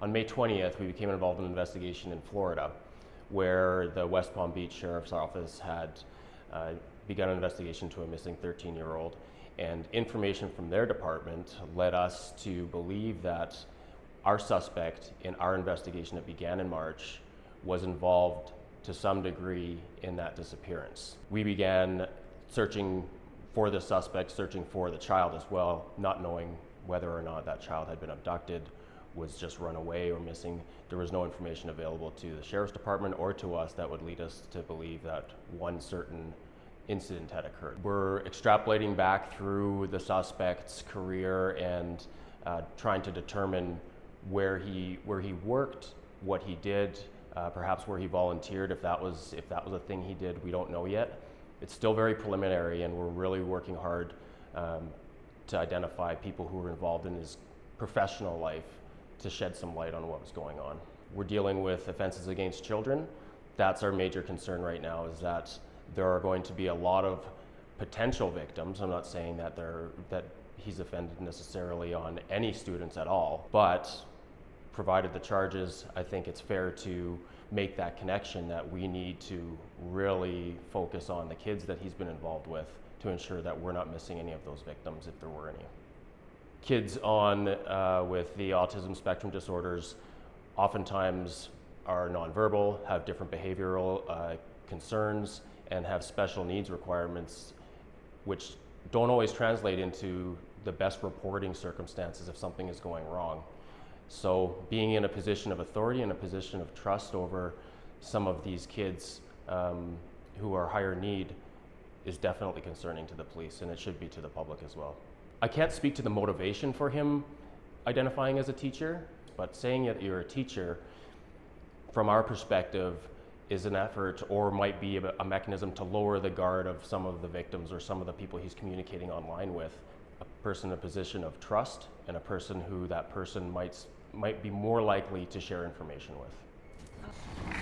On May 20th, we became involved in an investigation in Florida, where the West Palm Beach Sheriff's Office had begun an investigation to a missing 13-year-old. And information from their department led us to believe that our suspect in our investigation that began in March was involved to some degree in that disappearance. We began searching for the suspect, searching for the child as well, not knowing whether or not that child had been abducted, was just run away or missing. There was no information available to the Sheriff's Department or to us that would lead us to believe that one certain incident had occurred. We're extrapolating back through the suspect's career and trying to determine where he worked, what he did, perhaps where he volunteered. If that was a thing he did, we don't know yet. It's still very preliminary, and we're really working hard to identify people who were involved in his professional life to shed some light on what was going on. We're dealing with offenses against children. That's our major concern right now, is that there are going to be a lot of potential victims. I'm not saying that he's offended necessarily on any students at all, but provided the charges, I think it's fair to make that connection that we need to really focus on the kids that he's been involved with to ensure that we're not missing any of those victims if there were any. Kids with the autism spectrum disorders oftentimes are nonverbal, have different behavioral concerns, and have special needs requirements, which don't always translate into the best reporting circumstances if something is going wrong. So being in a position of authority and a position of trust over some of these kids who are higher need is definitely concerning to the police, and it should be to the public as well. I can't speak to the motivation for him identifying as a teacher, but saying that you're a teacher, from our perspective, is an effort or might be a mechanism to lower the guard of some of the victims or some of the people he's communicating online with. A person in a position of trust and a person who that person might be more likely to share information with.